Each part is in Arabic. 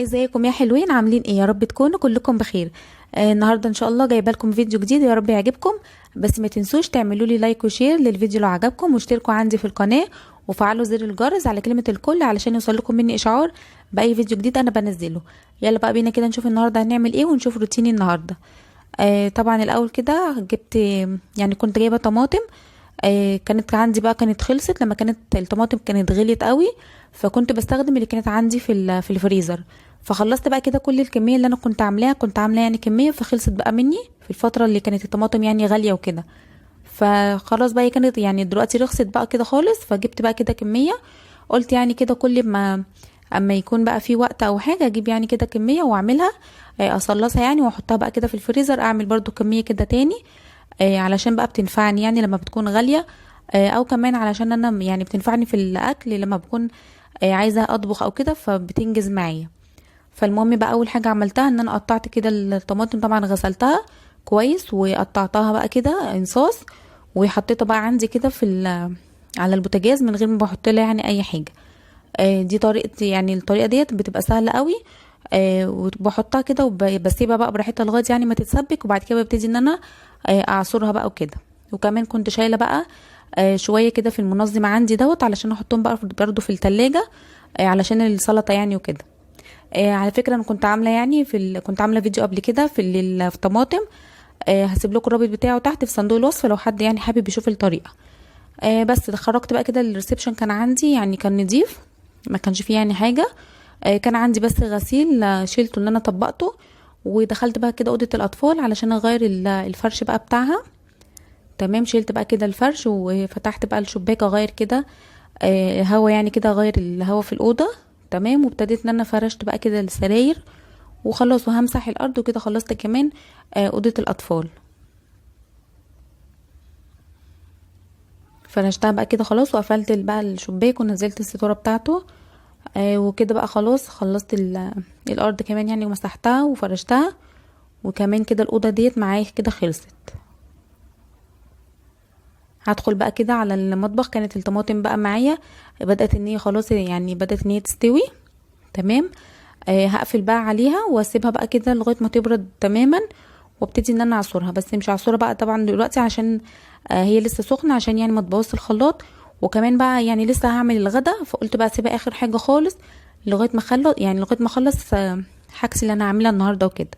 ازيكم يا حلوين؟ عاملين ايه؟ يا رب تكونوا كلكم بخير. النهارده ان شاء الله جايبه لكم فيديو جديد، يا رب يعجبكم. بس ما تنسوش تعملوا لي لايك وشير للفيديو لو عجبكم، واشتركوا عندي في القناه وفعلوا زر الجرس على كلمه الكل علشان يوصلكم مني اشعار باي فيديو جديد انا بنزله. يلا بقى بينا كده نشوف النهارده هنعمل ايه ونشوف روتيني النهارده. طبعا الاول كده جبت، يعني كنت جايبه طماطم. كانت عندي بقى، كانت خلصت لما كانت الطماطم كانت غليت قوي، فكنت بستخدم اللي كانت عندي في الفريزر. فخلصت بقى كده كل الكميه اللي انا كنت عاملاها، كنت عامله يعني كميه فخلصت بقى مني في الفتره اللي كانت الطماطم يعني غاليه وكده. فخلاص بقى هي كانت يعني دلوقتي رخصت بقى كده خالص، فجبت بقى كده كميه. قلت يعني كده كل ما اما يكون بقى في وقت او حاجه اجيب يعني كده كميه واعملها، اصلصها يعني واحطها بقى كده في الفريزر، اعمل برضو كميه كده تاني. علشان بقى بتنفعني يعني لما بتكون غالية، او كمان علشان انا يعني بتنفعني في الاكل لما بكون عايزة اطبخ او كده فبتنجز معايا. فالمهم بقى اول حاجة عملتها ان انا قطعت كده الطماطم، طبعا غسلتها كويس وقطعتها بقى كده انصاص، وحطيتها بقى عندي كده على البوتاجاز من غير ما بحط لها يعني اي حاجة. دي طريقتي، يعني الطريقة ديت بتبقى سهلة قوي. وبحطها كده وبسيبها بقى براحتها لغايه يعني ما تتسبك، وبعد كده ببتدي ان انا اعصرها بقى وكده. وكمان كنت شايله بقى شويه كده في المنظم عندي دوت علشان احطهم بقى برضو في التلاجة، علشان السلطه يعني وكده. على فكره انا كنت عامله يعني كنت عامله فيديو قبل كده في الطماطم. هسيب لكم الرابط بتاعه تحت في صندوق الوصف لو حد يعني حابب يشوف الطريقه. بس خرجت بقى كده الريسبشن كان عندي يعني كان نضيف، ما كانش فيه يعني حاجه. كان عندي بس غسيل، شيلته ان انا طبقته. ودخلت بقى كده اوضه الاطفال علشان اغير الفرش بقى بتاعها. تمام، شيلت بقى كده الفرش وفتحت بقى الشباك اغير كده هوا يعني كده، اغير الهوا في الاوضه. تمام، وابتديت ان انا فرشت بقى كده السراير وخلاص، وهمسح الارض وكده خلصت كمان اوضه الاطفال. فرشتها بقى كده خلاص، وقفلت بقى الشباك ونزلت الستاره بتاعته. وكده بقى خلاص خلصت الارض كمان يعني، ومسحتها وفرشتها. وكمان كده الاوضه ديت معايا كده خلصت. هدخل بقى كده على المطبخ، كانت الطماطم بقى معايا بدات ان هي خلاص يعني بدات ان هي تستوي. تمام. هقفل بقى عليها واسيبها بقى كده لغايه ما تبرد تماما، وابتدي ان انا اعصرها. بس مش عصوره بقى طبعا دلوقتي عشان هي لسه سخنه، عشان يعني ما تبوظش الخلاط. وكمان بقى يعني لسه هعمل الغدا، فقلت بقى اسيبها اخر حاجه خالص لغايه ما اخلص، يعني لغايه ما اخلص حاجتي اللي انا هعملها النهارده وكده.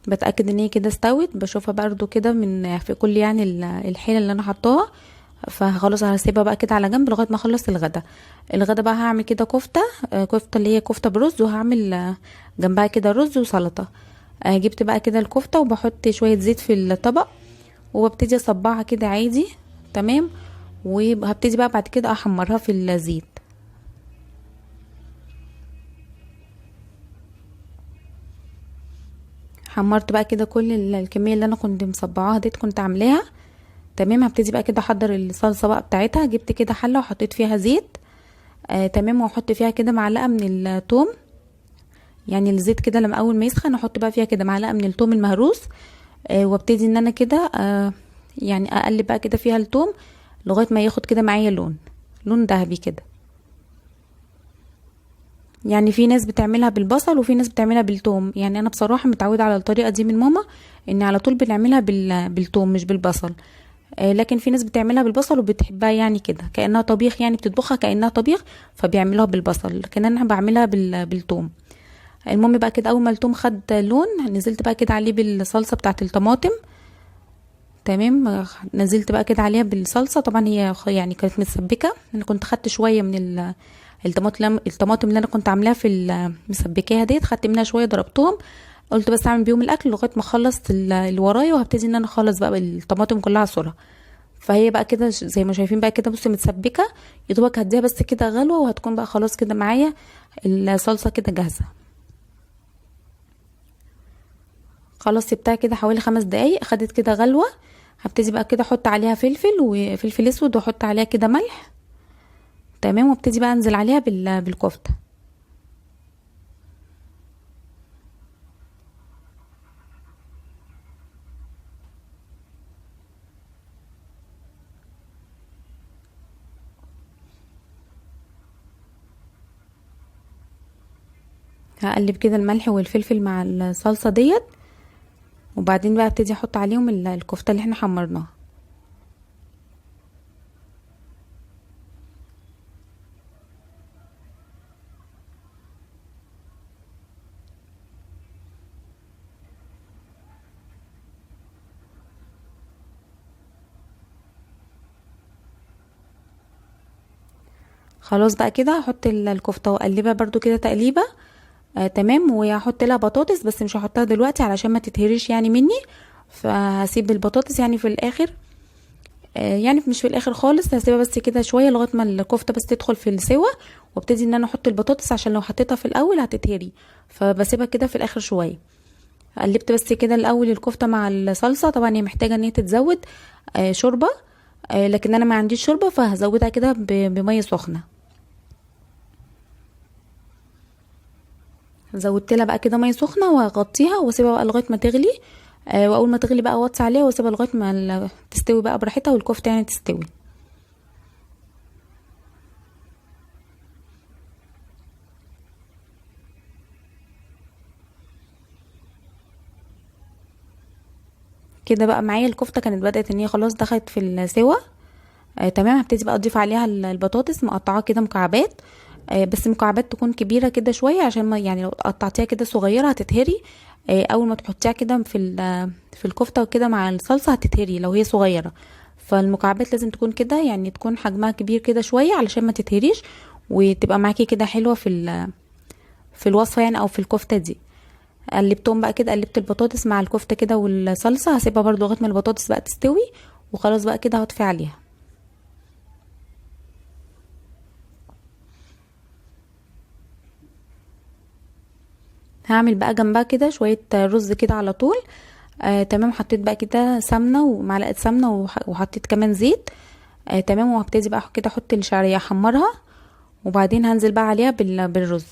بتاكد ان هي كده استوت، بشوفها برضو كده من في كل يعني الحيله اللي انا حطاها. فخلاص هسيبها بقى كده على جنب لغايه ما اخلص الغدا. الغدا بقى هعمل كده كفته، كفته اللي هي كفته برز، وهعمل جنبها كده رز وسلطه. جبت بقى كده الكفته وبحط شويه زيت في الطبق، وببتدي اصبعها كده عادي. تمام. وهبتدي بقى بعد كده احمرها في الزيت. حمرت بقى كده كل الكميه اللي انا كنت مصبعاها ديت كنت عاملاها. تمام، هبتدي بقى كده احضر الصلصه بقى بتاعتها. جبت كده حله وحطيت فيها زيت. تمام، واحط فيها كده معلقه من الثوم. يعني الزيت كده لما اول ما يسخن احط بقى فيها كده معلقه من الثوم المهروس. وابتدي ان انا كده يعني اقلب بقى كده فيها الثوم لغايه ما ياخد كده معايا لون ذهبي كده. يعني في ناس بتعملها بالبصل وفي ناس بتعملها بالثوم، يعني انا بصراحه متعوده على الطريقه دي من ماما، ان على طول بنعملها بالثوم مش بالبصل. لكن في ناس بتعملها بالبصل وبتحبها يعني كده كأنها طبيخ، يعني بتطبخها كأنها طبيخ فبيعملوها بالبصل، لكن انا بعملها بالثوم. المهم بقى كده اول ما الثوم خد لون نزلت بقى كده عليه بالصلصه بتاعه الطماطم. تمام، نزلت بقى كده عليها بالصلصه. طبعا هي يعني كانت متسبكه، انا كنت خدت شويه من الطماطم اللي انا كنت عاملاها في المسبكاها ديت، خدت منها شويه ضربتهم. قلت بس اعمل بيهم الاكل لغايه ما اخلص اللي ورايا، وهبتدي ان انا اخلص بقى بالطماطم كلها اعصرها. فهي بقى كده زي ما شايفين بقى كده، بصي متسبكه. يا دوبك هديها بس كده غلوه وهتكون بقى خلاص كده معايا الصلصه كده جاهزه. خلاص سبتها كده حوالي 5 دقايق، خدت كده غلوه. هبتدي بقى كده احط عليها فلفل وفلفل اسود، واحط عليها كده ملح. تمام، وابتدي بقى انزل عليها بالكفته. هقلب كده الملح والفلفل مع الصلصة ديت، وبعدين بقى ابتدي احط عليهم الكفتة اللي احنا حمرناها. خلاص بقى كده هحط الكفتة واقلبها برضو كده تقليبة. تمام. وهحط لها بطاطس بس مش هحطها دلوقتي علشان ما تتهرش يعني مني، فهسيب البطاطس يعني في الاخر. يعني مش في الاخر خالص، هسيبها بس كده شويه لغايه ما الكفته بس تدخل في السوا، وابتدي ان انا احط البطاطس عشان لو حطيتها في الاول هتتهري، فبسيبها كده في الاخر شويه. قلبت بس كده الاول الكفته مع الصلصه، طبعا هي محتاجه ان هي تتزود شوربه، لكن انا ما عنديش شوربه فهزودها كده بميه سخنه. زودت لها بقى كده ميه سخنه واغطيها واسيبها بقى لغايه ما تغلي. واول ما تغلي بقى اوطي عليها واسيبها لغايه ما تستوي بقى براحتها والكفته يعني تستوي. كده بقى معايا الكفته كانت بدات ان هي خلاص دخلت في السوا. تمام. هبتدي بقى اضيف عليها البطاطس مقطعاها كده مكعبات. بس مكعبات تكون كبيره كده شويه، عشان ما يعني لو قطعتيها كده صغيره هتتهري. اول ما تحطيها كده في الكفته وكده مع الصلصه هتتهري لو هي صغيره. فالمكعبات لازم تكون كده يعني تكون حجمها كبير كده شويه علشان ما تتهريش، وتبقى معاكي كده حلوه في الوصفه يعني او في الكفته دي. قلبتهم بقى كده، قلبت البطاطس مع الكفته كده والصلصه، هسيبها برضو لغايه ما البطاطس بقى تستوي، وخلاص بقى كده هطفي عليها. هعمل بقى جنبها كده شويه رز كده على طول. تمام. حطيت بقى كده سمنه ومعلقه سمنه وحطيت كمان زيت. تمام. وهبتدي بقى كده احط الشعريه احمرها، وبعدين هنزل بقى عليها بالرز.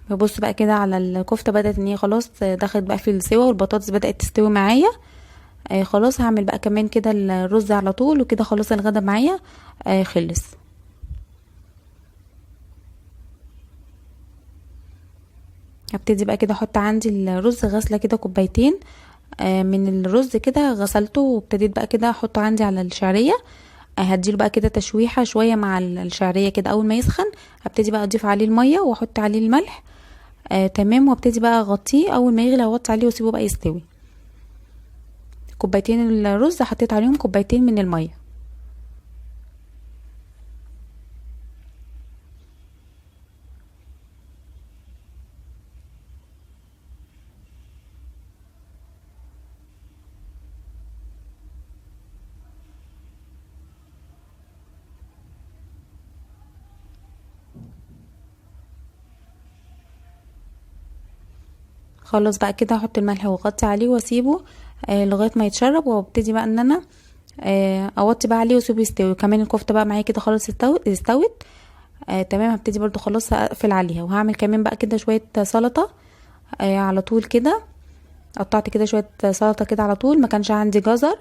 ببص بقى كده على الكفته بدات ان هي خلاص دخلت بقى في السوا والبطاطس بدات تستوي معايا. خلاص هعمل بقى كمان كده الرز على طول، وكده خلاص الغدا معايا خلص. هبتدي بقى كده احط عندي الرز غسله كده كوبايتين من الرز كده غسلته، وابتديت بقى كده احطه عندي على الشعريه. هديله بقى كده تشويحه شويه مع الشعريه كده. اول ما يسخن هبتدي بقى اضيف عليه الميه واحط عليه الملح. تمام. وابتدي بقى اغطيه، اول ما يغلي اوطي عليه واسيبه بقى يستوي. كوبايتين الرز حطيت عليهم كوبايتين من الميه. خلاص بقى كده هحط الملح واغطي عليه واسيبه لغايه ما يتشرب، وابتدي بقى ان انا اوطي بقى عليه واسيبه يستوي. كمان الكفته بقى معايا كده خلاص استوت. تمام. هبتدي برضو خلاص اقفل عليها، وهعمل كمان بقى كده شويه سلطه على طول كده. قطعت كده شويه سلطه كده على طول، ما كانش عندي جزر.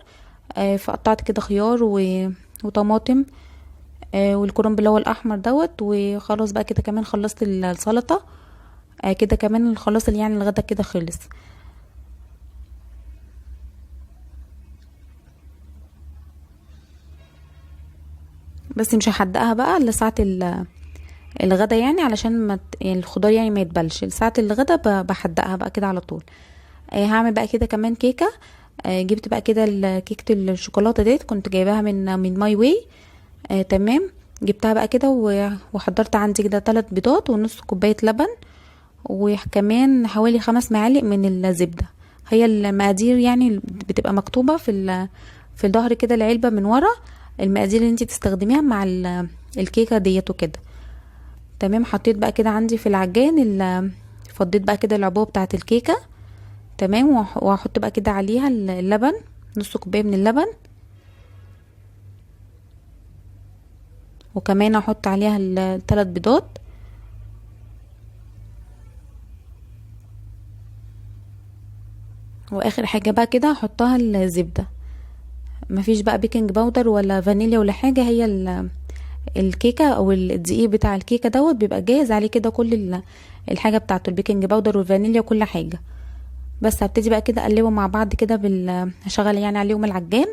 فقطعت كده خيار وطماطم والكرنب اللي هو الاحمر دوت. وخلاص بقى كده كمان خلصت السلطه. كده كمان خلاص يعني الغدا كده خلص. بس مش هحدقها بقى لساعة الغدا يعني علشان ما يعني الخضار يعني ما يتبلش ساعة الغدا، بحدقها بقى كده على طول. هعمل بقى كده كمان كيكة. جبت بقى كده كيكة الشوكولاتة ديت، كنت جايباها من ماي واي. تمام. جبتها بقى كده وحضرت عندي كده 3 بيضات ونص كوباية لبن، وكمان حوالي 5 معالق من الزبدة. هي المقادير يعني بتبقى مكتوبة في الظهر كده العلبة من ورا، المقادير اللي انت تستخدميها مع الكيكة ديت وكده. تمام. حطيت بقى كده عندي في العجان فضيت بقى كده العبوة بتاعة الكيكة. تمام. وهحط بقى كده عليها اللبن، نص كوباية من اللبن، وكمان احط عليها ال3 بيضات. واخر حاجه بقى كده هحطها الزبده. مفيش بقى بيكنج باودر ولا فانيليا ولا حاجه، هي الكيكه او الدقيق بتاع الكيكه بيبقى جاهز عليه كده كل الحاجه بتاعته، البيكنج باودر والفانيليا وكل حاجه. بس هبتدي بقى كده اقلبهم مع بعض كده هشغل يعني عليهم العجان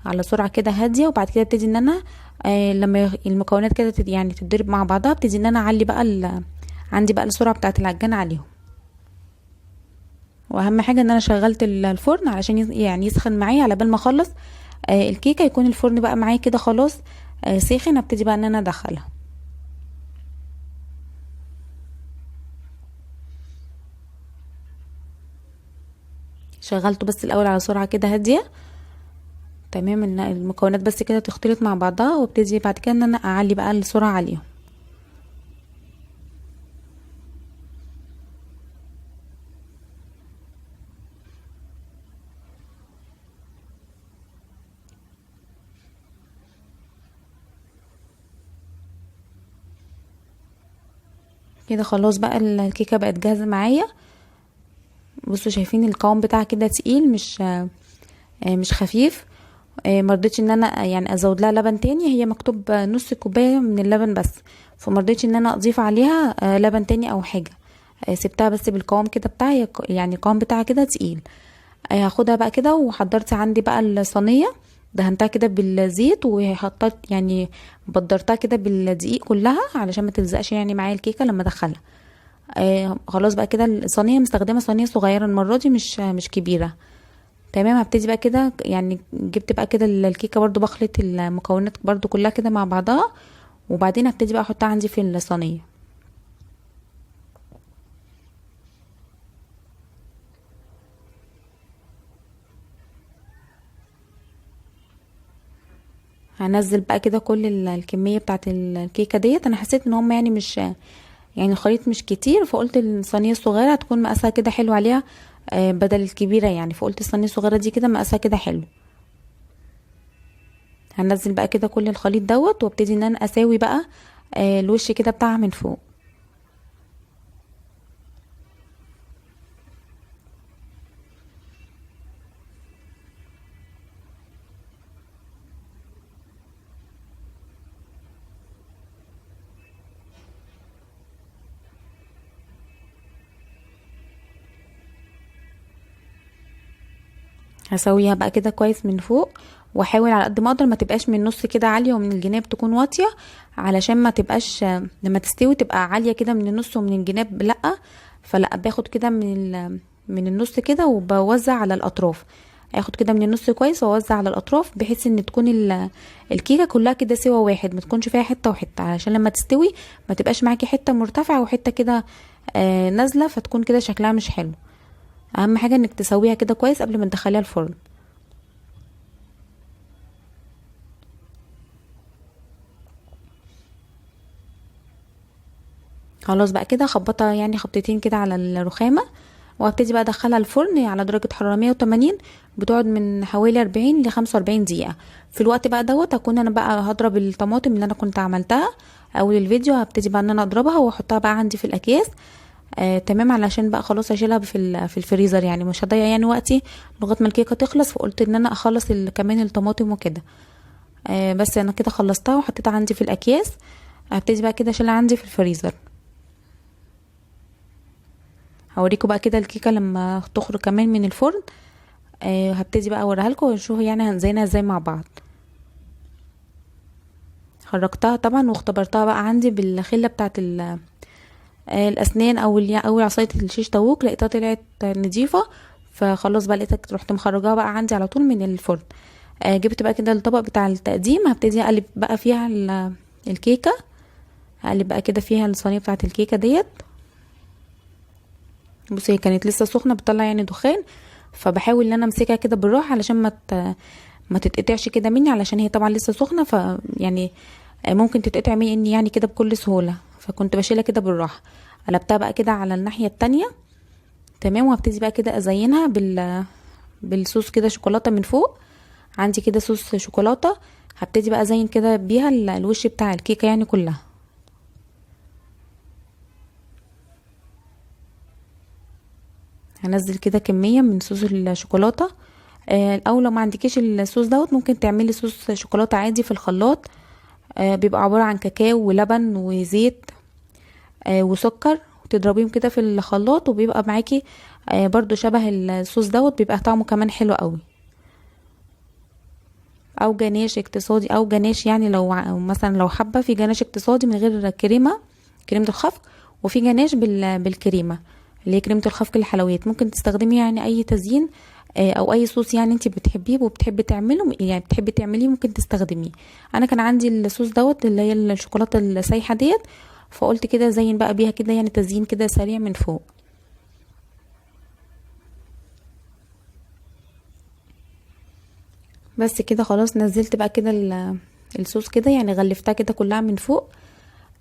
على سرعه كده هاديه، وبعد كده ابتدي ان انا لما المكونات كده يعني تتضرب مع بعضها، ابتدي ان انا اعلي بقى عندي بقى السرعه بتاعه العجان عليهم. واهم حاجه ان انا شغلت الفرن علشان يعني يسخن معايا على بال ما اخلص الكيكه، يكون الفرن بقى معايا كده خلاص ساخن. ابتدي بقى ان انا ادخلها. شغلته بس الاول على سرعه كده هاديه، تمام، ان المكونات بس كده تختلط مع بعضها، وابتدي بعد كده ان انا اعلي بقى السرعه عليهم. كده خلاص بقى الكيكه بقت جاهزه معايا. بصوا شايفين القوام بتاعها كده تقيل، مش خفيف. مرضتش ان انا يعني ازود لها لبن تاني، هي مكتوب نص كوبايه من اللبن بس، فمرضتش ان انا اضيف عليها لبن تاني او حاجه. سبتها بس بالقوام كده بتاعي، يعني القوام بتاعها كده تقيل. هاخدها بقى كده، وحضرت عندي بقى الصينيه، دهنتها كده بالزيت، وحطيت يعني بدرتها كده بالدقيق كلها علشان ما تلزقش يعني معايا الكيكه لما ادخلها. خلاص بقى كده الصينيه مستخدمه صينيه صغيره المره دي، مش كبيره. تمام، هبتدي بقى كده يعني جبت بقى كده الكيكه برضو، بخلط المكونات برضو كلها كده مع بعضها، وبعدين هبتدي بقى احطها عندي في الصينيه. هنزل بقى كده كل الكميه بتاعت الكيكه ديت. انا حسيت ان هم يعني مش يعني الخليط مش كتير، فقلت الصينيه الصغيره هتكون مقاسها كده حلو عليها بدل الكبيره يعني، فقلت الصينيه الصغيره دي كده مقاسها كده حلو. هنزل بقى كده كل الخليط وابتدي ان انا اساوي بقى الوش كده بتاعها من فوق. هسويها بقى كده كويس من فوق، واحاول على قد ما اقدر ما تبقاش من النص كده عاليه ومن الجناب تكون واطيه، علشان ما تبقاش لما تستوي تبقى عاليه كده من النص ومن الجناب لا. فلا، باخد كده من النص كده وبوزع على الاطراف. اخد كده من النص كويس واوزع على الاطراف، بحيث ان تكون الكيكه كلها كده سوا واحد، ما تكونش فيها حته وحته، علشان لما تستوي ما تبقاش معاكي حته مرتفعه وحته كده نازله، فتكون كده شكلها مش حلو. اهم حاجه انك تسويها كده كويس قبل ما تدخليها الفرن. خلاص بقى كده خبطها يعني خبطتين كده على الرخامه، وابتدي بقى ادخلها الفرن على درجه حراره 180، بتقعد من حوالي 40 ل 45 دقيقه. في الوقت بقى هكون انا بقى هضرب الطماطم اللي انا كنت عملتها اول الفيديو، هبتدي بقى ان انا اضربها واحطها بقى عندي في الاكياس. تمام، علشان بقى خلاص اشيلها في الفريزر، يعني مش هضيع يعني وقتي لغايه ما الكيكه تخلص، فقلت ان انا اخلص كمان الطماطم وكده. بس انا كده خلصتها وحطيتها عندي في الاكياس. هبتدي بقى كده اشيلها عندي في الفريزر. هوريكم بقى كده الكيكه لما تخرج كمان من الفرن. هبتدي بقى اوريها لكم ونشوف يعني هنزينها ازاي مع بعض. خرجتها طبعا واختبرتها بقى عندي بالخله بتاعه الاسنان او عصايه الشيش طاووق، لقيتها طلعت نظيفه. فخلاص بقى لقيتها، رحت مخرجاها بقى عندي على طول من الفرن. جبت بقى كده الطبق بتاع التقديم، هبتدي اقلب بقى فيها الكيكه. هقلب بقى كده فيها الصينيه بتاعه الكيكه ديت. بصي، هي كانت لسه سخنه بتطلع يعني دخان، فبحاول ان انا امسكها كده بالراحه علشان ما تتقطعش كده مني، علشان هي طبعا لسه سخنه، يعني ممكن تتقطع مني يعني كده بكل سهوله، فكنت بشيلها كده بالراحه. قلبتها بقى كده على الناحيه التانية. تمام، وهبتدي بقى كده ازينها بالصوص كده شوكولاته من فوق. عندي كده صوص شوكولاته، هبتدي بقى ازين كده بيها الوش بتاع الكيكه يعني كلها. هنزل كده كمية من صوص الشوكولاتة. او لو ما عندكيش الصوص دوت ممكن تعملي صوص شوكولاتة عادي في الخلاط. بيبقى عبارة عن كاكاو ولبن وزيت وسكر، وتضربيهم كده في الخلاط وبيبقى معاكي برضو شبه الصوص دوت، بيبقى طعمه كمان حلو قوي. او جناش اقتصادي او جناش، يعني لو مثلا لو حابه في جناش اقتصادي من غير كريمه الخفق، وفي جناش بالكريمه اللي هي كريمه الخفق الحلويات. ممكن تستخدمي يعني اي تزيين او اي صوص يعني انت بتحبيه وبتحبي تعمله، يعني بتحبي تعمليه ممكن تستخدميه. انا كان عندي الصوص دوت اللي هي الشوكولاته السايحه ديت، فقلت كده زين بقى بيها كده، يعني تزيين كده سريع من فوق. بس كده خلاص نزلت بقى كده الصوص كده، يعني غلفتها كده كلها من فوق.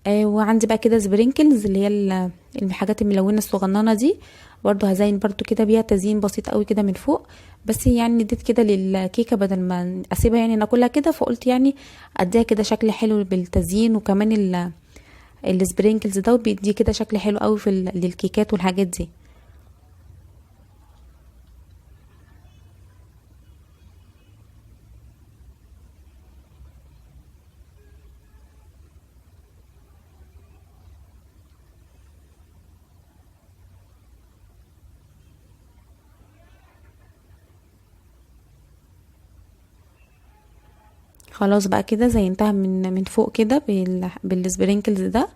وعندي بقى كده سبرينكلز اللي هي الحاجات الملونة الصغننة دي، برضو هزين برضو كده بيها تزيين بسيط قوي كده من فوق. بس يعني اديت كده للكيكة بدل ما اسيبها يعني ناكلها كده، فقلت يعني اديها كده شكل حلو بالتزيين، وكمان السبرينكلز ده بيدي كده شكل حلو قوي في للكيكات والحاجات دي. خلاص بقى كده زينتها من فوق كده بالسبرينكلز ده.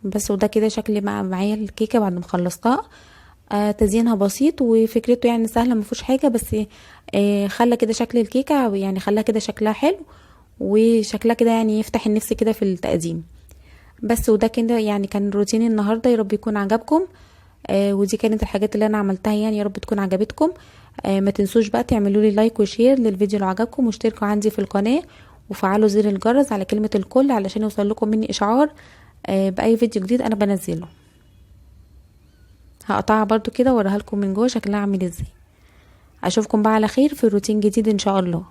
بس وده كده شكل معايا الكيكه بعد ما خلصتها. تزيينها بسيط وفكرته يعني سهله، ما فيهوش حاجه، بس خلى كده شكل الكيكه، يعني خلاها كده شكلها حلو، وشكلها كده يعني يفتح النفس كده في التقديم. بس وده كده يعني كان روتيني النهارده، يا رب يكون عجبكم. ودي كانت الحاجات اللي انا عملتها، يعني يا رب تكون عجبتكم. ما تنسوش بقى تعملوا لي لايك وشير للفيديو لو عجبكم، واشتركوا عندي في القناه، وفعلوا زر الجرس على كلمه الكل علشان يوصل لكم مني اشعار باي فيديو جديد انا بنزله. هقطعها برضو كده واوريها لكم من جوه شكلها عامل ازاي. اشوفكم بقى على خير في روتين جديد ان شاء الله.